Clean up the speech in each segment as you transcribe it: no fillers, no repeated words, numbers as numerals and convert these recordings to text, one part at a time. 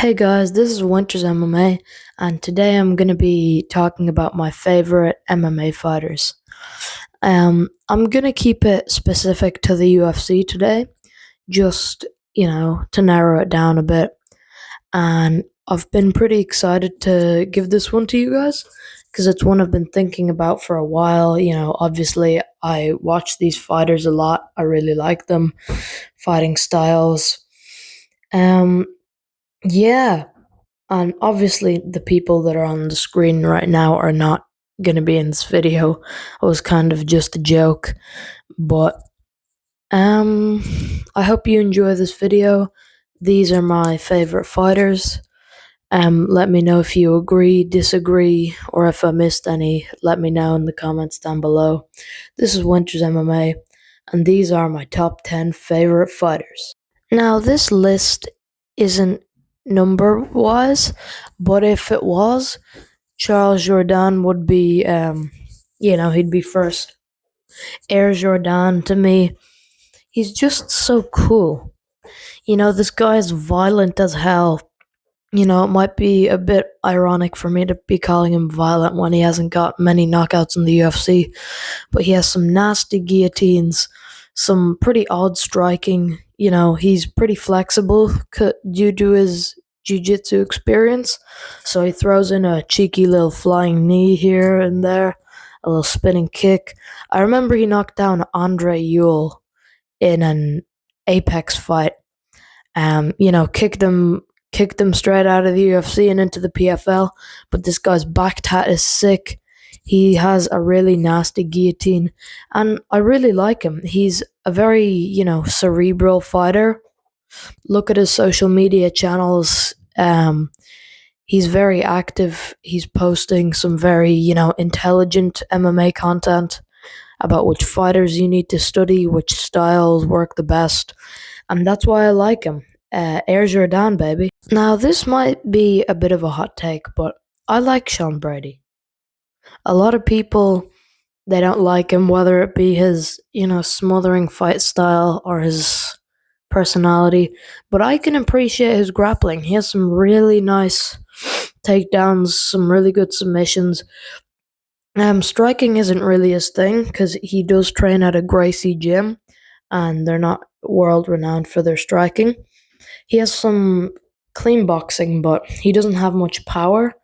Hey guys, this is Winters MMA, and today I'm going to be talking about my favorite MMA fighters. I'm going to keep it specific to the UFC today, just, to narrow it down a bit. And I've been pretty excited to give this one to you guys because it's one I've been thinking about for a while. Obviously, I watch these fighters a lot, I really like them, fighting styles. Um, yeah, and obviously, the people that are on the screen right now are not going to be in this video. It was kind of just a joke. But I hope you enjoy this video. These are my favorite fighters. Let me know if you agree, disagree, or if I missed any. Let me know in the comments down below. This is Winters MMA, and these are my top 10 favorite fighters. Now, this list isn't number wise, but if it was, Charles Jourdain would be, he'd be first. Air Jourdain, to me, he's just so cool. This guy is violent as hell. It might be a bit ironic for me to be calling him violent when he hasn't got many knockouts in the UFC, but he has some nasty guillotines, some pretty odd striking. He's pretty flexible due to his jiu-jitsu experience, so he throws in a cheeky little flying knee here and there, a little spinning kick. I remember he knocked down Andre Ewell in an Apex fight. Kicked him straight out of the UFC and into the PFL. But this guy's back tat is sick. He has a really nasty guillotine, and I really like him. He's a very, cerebral fighter. Look at his social media channels. He's very active. He's posting some very, intelligent MMA content about which fighters you need to study, which styles work the best, and that's why I like him. Air Jourdain, baby. Now, this might be a bit of a hot take, but I like Sean Brady. A lot of people, they don't like him, whether it be his, smothering fight style or his personality, but I can appreciate his grappling. He has some really nice takedowns, some really good submissions. Striking isn't really his thing because he does train at a Gracie gym, and they're not world renowned for their striking. He has some clean boxing, but he doesn't have much power,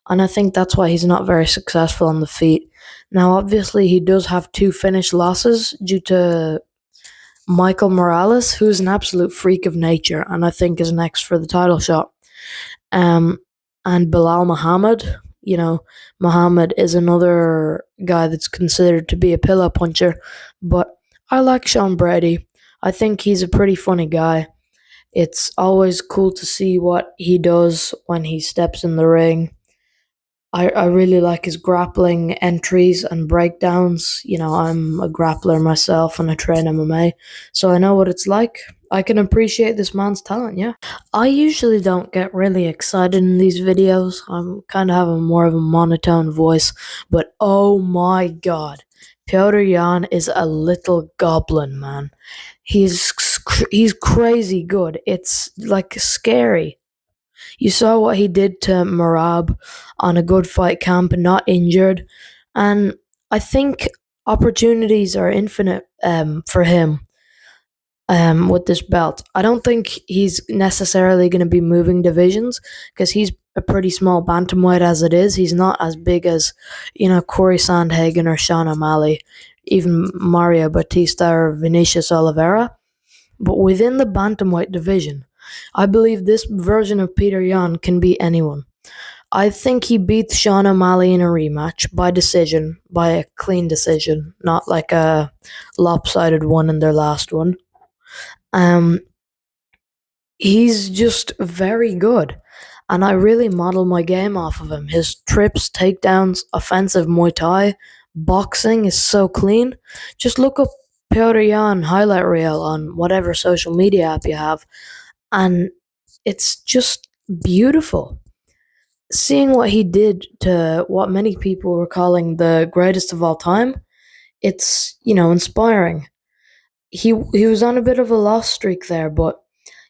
and I think that's why he's not very successful on the feet. Now, obviously, he does have two finished losses due to Michael Morales, who's an absolute freak of nature, and I think is next for the title shot. And Bilal Muhammad. Muhammad is another guy that's considered to be a pillow puncher, but I like Sean Brady. I think he's a pretty funny guy. It's always cool to see what he does when he steps in the ring. I really like his grappling entries and breakdowns. I'm a grappler myself and I train MMA, so I know what it's like. I can appreciate this man's talent, yeah. I usually don't get really excited in these videos. I'm kind of having more of a monotone voice, but oh my god, Petr Yan is a little goblin, man. He's crazy good. It's like scary. You saw what he did to Merab on a good fight camp, not injured, and I think opportunities are infinite for him with this belt. I don't think he's necessarily going to be moving divisions because he's a pretty small bantamweight as it is. He's not as big as, Corey Sandhagen or Sean O'Malley, even Mario Batista or Vinicius Oliveira. But within the bantamweight division, I believe this version of Petr Yan can beat anyone. I think he beats Sean O'Malley in a rematch by decision, by a clean decision, not like a lopsided one in their last one. Um, he's just very good, and I really model my game off of him. His trips, takedowns, offensive Muay Thai, boxing is so clean. Just look up Petr Yan highlight reel on whatever social media app you have, and it's just beautiful. Seeing what he did to what many people were calling the greatest of all time, it's, inspiring. He was on a bit of a loss streak there, but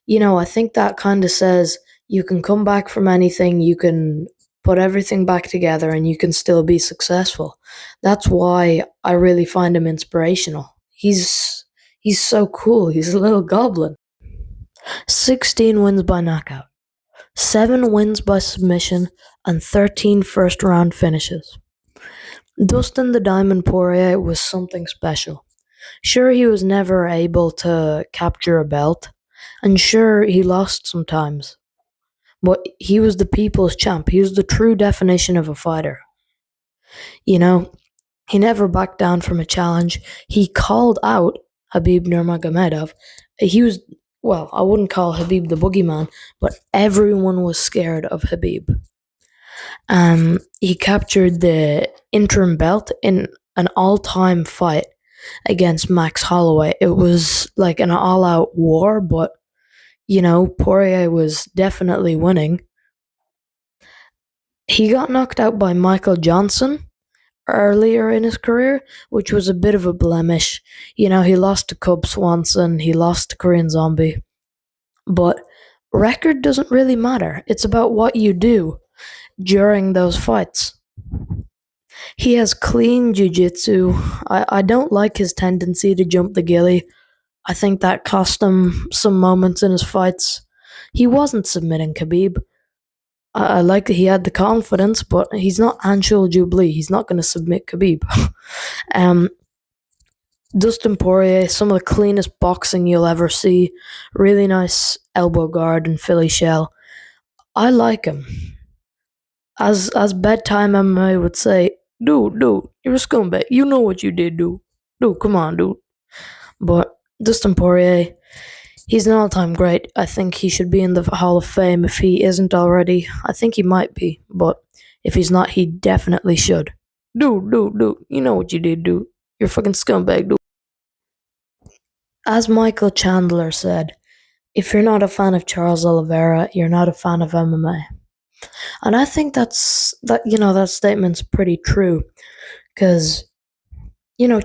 I think that kind of says You can come back from anything, you can put everything back together, and you can still be successful. That's why I really find him inspirational. He's so cool. He's a little goblin. 16 wins by knockout, 7 wins by submission, and 13 first round finishes. Dustin the Diamond Poirier was something special. Sure, he was never able to capture a belt, and sure, he lost sometimes. But he was the people's champ. He was the true definition of a fighter. You know, he never backed down from a challenge. He called out Habib Nurmagomedov. He was, well, I wouldn't call Habib the boogeyman, but everyone was scared of Habib. He captured the interim belt in an all-time fight against Max Holloway. It was like an all-out war, but Poirier was definitely winning. He got knocked out by Michael Johnson earlier in his career, which was a bit of a blemish. He lost to Cub Swanson, he lost to Korean Zombie. But record doesn't really matter. It's about what you do during those fights. He has clean jiu-jitsu. I don't like his tendency to jump the gilly. I think that cost him some moments in his fights. He wasn't submitting Khabib. I like that he had the confidence, but he's not Anshul Jubilee. He's not going to submit Khabib. Dustin Poirier, some of the cleanest boxing you'll ever see. Really nice elbow guard and Philly shell. I like him. As bedtime MMA would say, dude, you're a scumbag. You know what you did, dude. Dude, come on, dude. But Dustin Poirier, he's an all-time great. I think he should be in the Hall of Fame if he isn't already. I think he might be, but if he's not, he definitely should. Dude, you know what you did, dude. You're a fucking scumbag, dude. As Michael Chandler said, if you're not a fan of Charles Oliveira, you're not a fan of MMA. And I think that statement's pretty true, because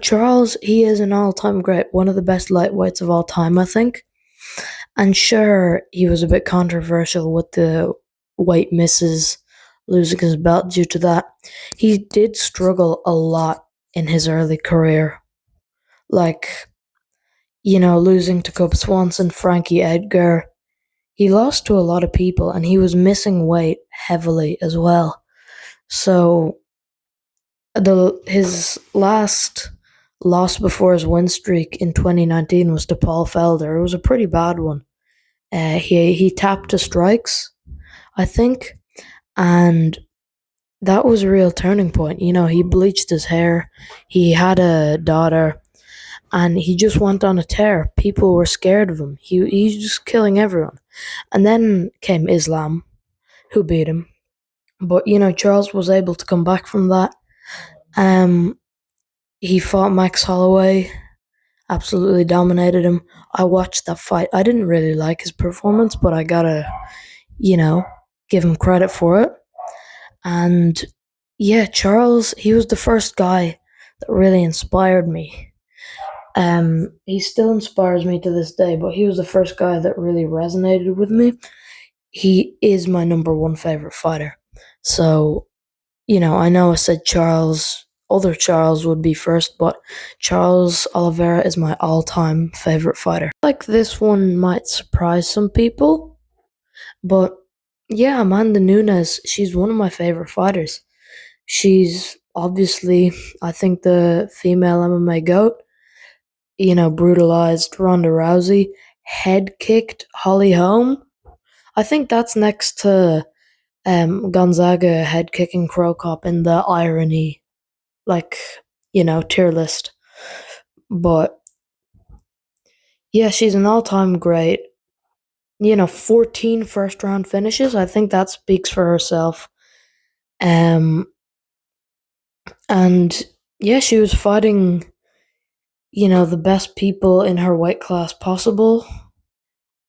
Charles, he is an all-time great, one of the best lightweights of all time, I think. And sure, he was a bit controversial with the weight misses, losing his belt due to that. He did struggle a lot in his early career. Like, losing to Cub Swanson, Frankie Edgar. He lost to a lot of people, and he was missing weight heavily as well. So, his last loss before his win streak in 2019 was to Paul Felder. It was a pretty bad one. He tapped to strikes, I think, and that was a real turning point. He bleached his hair, he had a daughter, and he just went on a tear. People were scared of him. He's just killing everyone. And then came Islam, who beat him. But Charles was able to come back from that. He fought Max Holloway, absolutely dominated him. I watched that fight. I didn't really like his performance, but I gotta, give him credit for it. And yeah, Charles, he was the first guy that really inspired me. He still inspires me to this day, but he was the first guy that really resonated with me. He is my number one favorite fighter. So, I know I said other Charles would be first, but Charles Oliveira is my all-time favorite fighter. Like, this one might surprise some people, but yeah, Amanda Nunes, she's one of my favorite fighters. She's obviously, I think, the female MMA GOAT. Brutalized Ronda Rousey, head kicked Holly Holm. I think that's next to Gonzaga head kicking Cro Cop in the irony, tier list. But yeah, she's an all-time great. 14 first round finishes. I think that speaks for herself. And yeah, she was fighting the best people in her weight class possible.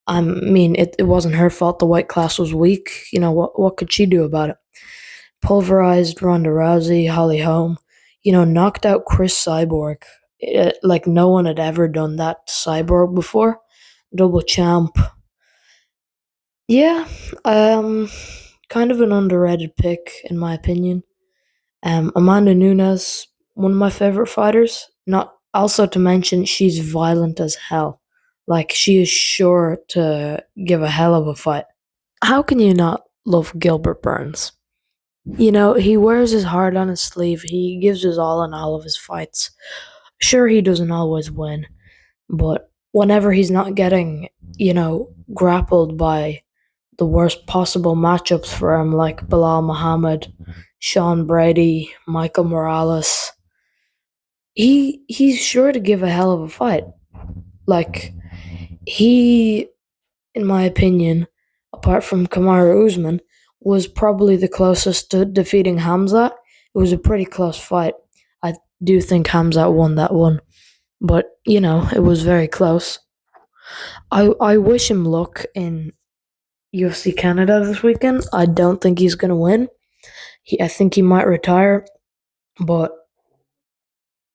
I mean, it wasn't her fault the weight class was weak. What could she do about it? Pulverized Ronda Rousey, Holly Holm, knocked out Chris Cyborg. Like no one had ever done that to Cyborg before. Double champ. Yeah, um, kind of an underrated pick in my opinion. Amanda Nunes, one of my favorite fighters. Not also to mention, she's violent as hell. Like she is sure to give a hell of a fight. How can you not love Gilbert Burns? You know, he wears his heart on his sleeve. He gives his all in all of his fights. Sure, he doesn't always win, but whenever he's not getting, grappled by the worst possible matchups for him, like Bilal Muhammad, Sean Brady, Michael Morales, he's sure to give a hell of a fight. Like he, in my opinion, apart from Kamaru Usman, was probably the closest to defeating Hamzat. It was a pretty close fight. I do think Hamzat won that one, but it was very close. I wish him luck in UFC Canada this weekend. I don't think he's gonna win. I think he might retire, but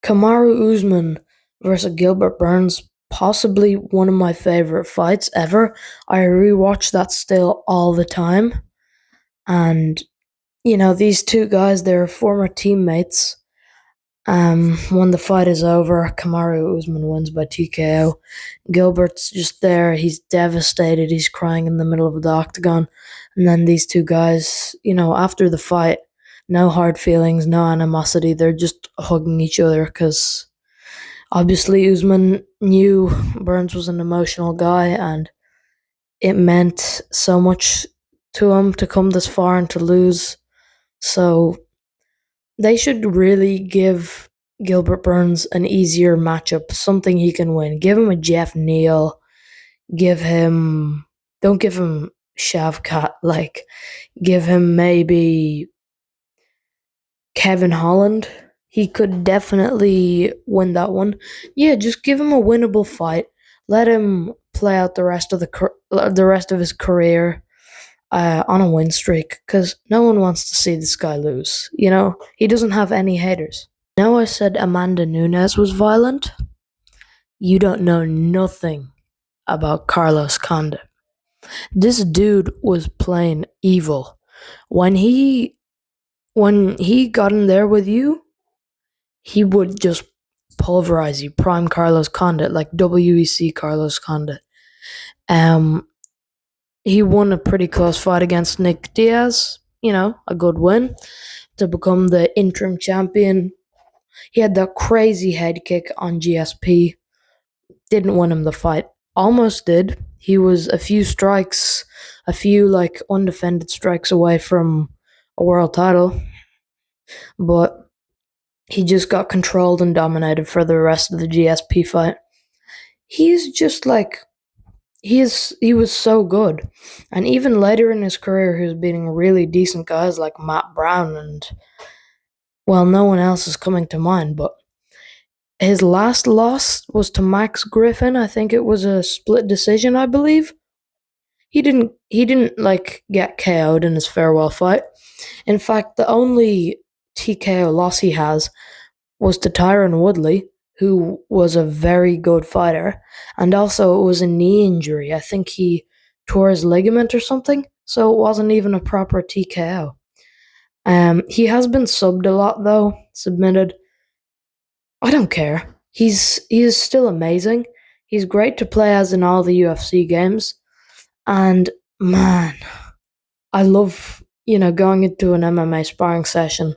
Kamaru Usman versus Gilbert Burns, possibly one of my favorite fights ever. I rewatch that still all the time, and these two guys, they're former teammates. When the fight is over, Kamaru Usman wins by TKO. Gilbert's just there. He's devastated. He's crying in the middle of the octagon. And then these two guys, after the fight, no hard feelings, no animosity. They're just hugging each other because obviously Usman knew Burns was an emotional guy and it meant so much to him to come this far and to lose. So they should really give Gilbert Burns an easier matchup, something he can win. Give him a Jeff Neal. Give him. Don't give him Shavkat. Like, give him maybe Kevin Holland. He could definitely win that one. Yeah, just give him a winnable fight. Let him play out the rest of his career on a win streak because no one wants to see this guy lose. He doesn't have any haters. Now I said Amanda Nunes was violent. You don't know nothing about Carlos Condit. This dude was plain evil. When he got in there with you, he would just pulverize you, prime Carlos Condit, like WEC Carlos Condit. Um, he won a pretty close fight against Nick Diaz. A good win to become the interim champion. He had that crazy head kick on GSP. Didn't win him the fight. Almost did. He was a few strikes, a few like undefended strikes away from a world title. But he just got controlled and dominated for the rest of the GSP fight. He's just like he was so good. And even later in his career he was beating really decent guys like Matt Brown and well, no one else is coming to mind, but his last loss was to Max Griffin. I think it was a split decision, I believe. He didn't like get KO'd in his farewell fight. In fact, the only TKO loss he has was to Tyron Woodley, who was a very good fighter, and also it was a knee injury. I think he tore his ligament or something, so it wasn't even a proper TKO. He has been subbed a lot though, submitted. I don't care. He is still amazing. He's great to play as in all the UFC games. And man, I love, going into an MMA sparring session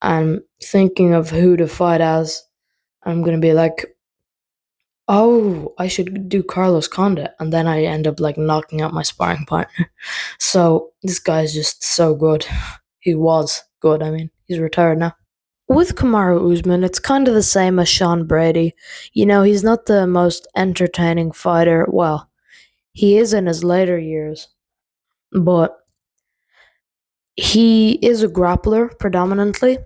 and thinking of who to fight as. I'm gonna be like, oh, I should do Carlos Condit, and then I end up like knocking out my sparring partner. So this guy's just so good. He was good. I mean, he's retired now. With Kamaru Usman, it's kind of the same as Sean Brady. He's not the most entertaining fighter. Well, he is in his later years, but he is a grappler predominantly,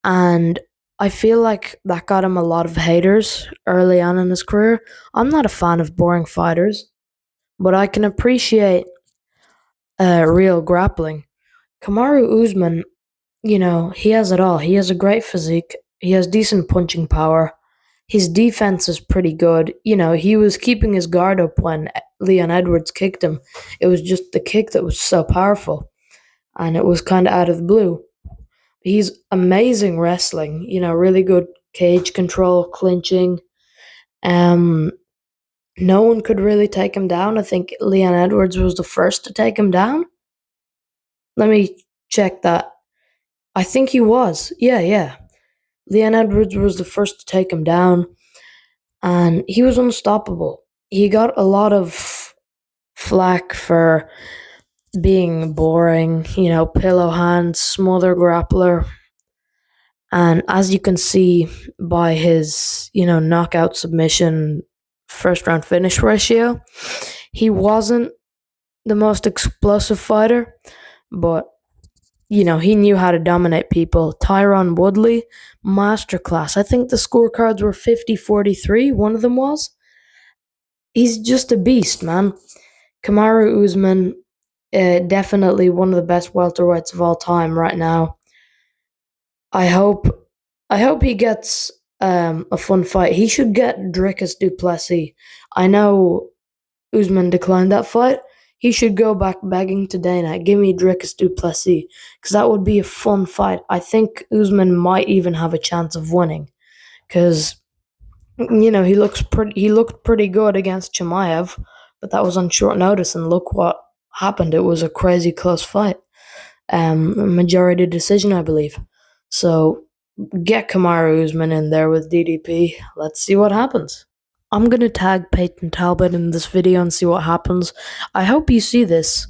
and I feel like that got him a lot of haters early on in his career. I'm not a fan of boring fighters, but I can appreciate real grappling. Kamaru Usman, he has it all. He has a great physique. He has decent punching power. His defense is pretty good. He was keeping his guard up when Leon Edwards kicked him. It was just the kick that was so powerful, and it was kind of out of the blue. He's amazing wrestling, really good cage control, clinching. Um, no one could really take him down. I think Leon Edwards was the first to take him down. Let me check that. I think he was. Yeah, yeah. Leon Edwards was the first to take him down, and he was unstoppable. He got a lot of flack for being boring, pillow hands, smother grappler. And as you can see by his, knockout submission first round finish ratio, he wasn't the most explosive fighter, but he knew how to dominate people. Tyron Woodley, masterclass. I think the scorecards were 50-43, one of them was. He's just a beast, man. Kamaru Usman, definitely one of the best welterweights of all time right now. I hope he gets a fun fight. He should get Dricus du Plessis. I know Usman declined that fight. He should go back begging to Dana, give me Dricus du Plessis, because that would be a fun fight. I think Usman might even have a chance of winning, because he looked pretty good against Chimaev, but that was on short notice, and look what happened. It was a crazy close fight, a majority decision, I believe. So get Kamaru Usman in there with DDP. Let's see what happens. I'm going to tag Peyton Talbot in this video and see what happens. I hope you see this,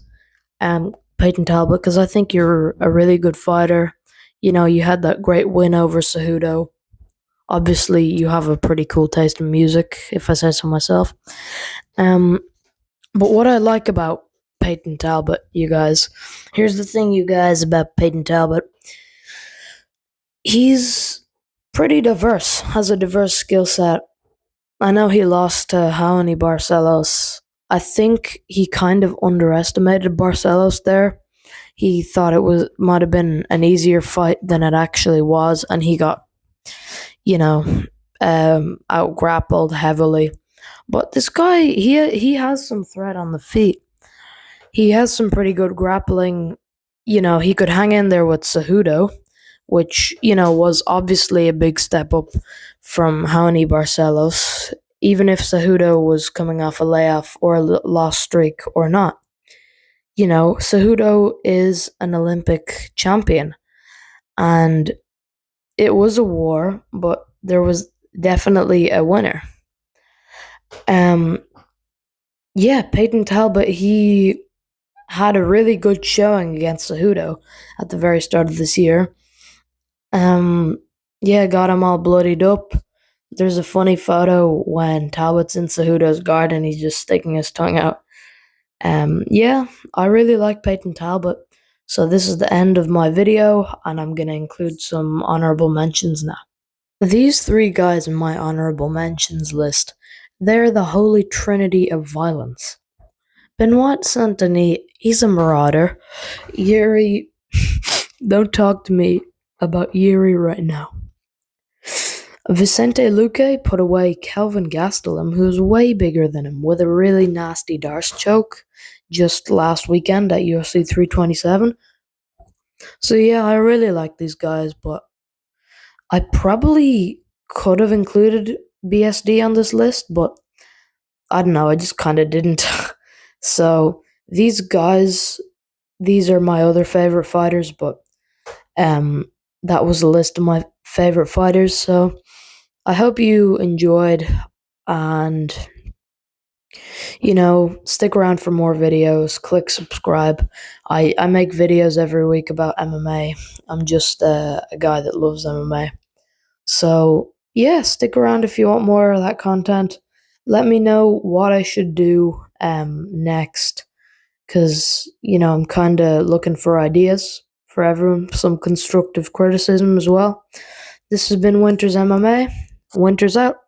Peyton Talbot, because I think you're a really good fighter. You had that great win over Cejudo. Obviously, you have a pretty cool taste in music, if I say so myself. But what I like about Peyton Talbot, you guys, here's the thing, you guys, about Peyton Talbot. He's pretty diverse, has a diverse skill set. I know he lost to Raoni Barcelos. I think he kind of underestimated Barcelos there. He thought might have been an easier fight than it actually was, and he got, out grappled heavily. But this guy, he has some threat on the feet. He has some pretty good grappling. He could hang in there with Cejudo, which, was obviously a big step up from Raoni Barcelos, even if Cejudo was coming off a layoff or a lost streak or not. Cejudo is an Olympic champion, and it was a war, but there was definitely a winner. Peyton Talbot, he had a really good showing against Cejudo at the very start of this year. Got him all bloodied up. There's a funny photo when Talbot's in Cejudo's guard and he's just sticking his tongue out. I really like Peyton Talbot. So this is the end of my video, and I'm going to include some honorable mentions now. These three guys in my honorable mentions list, they're the holy trinity of violence. Benoit Saint-Denis, he's a marauder. Yuri, don't talk to me about Yuri right now. Vicente Luque put away Kelvin Gastelum, who's way bigger than him, with a really nasty Darce choke just last weekend at UFC 327. So I really like these guys, but I probably could have included BSD on this list, but I don't know, I just kind of didn't. So these guys, these are my other favorite fighters, but that was a list of my favorite fighters. So I hope you enjoyed, and stick around for more videos. Click subscribe. I make videos every week about MMA. I'm just a guy that loves MMA. So stick around if you want more of that content. Let me know what I should do next, because I'm kind of looking for ideas for everyone, some constructive criticism as well. This has been Winters MMA. Winters out.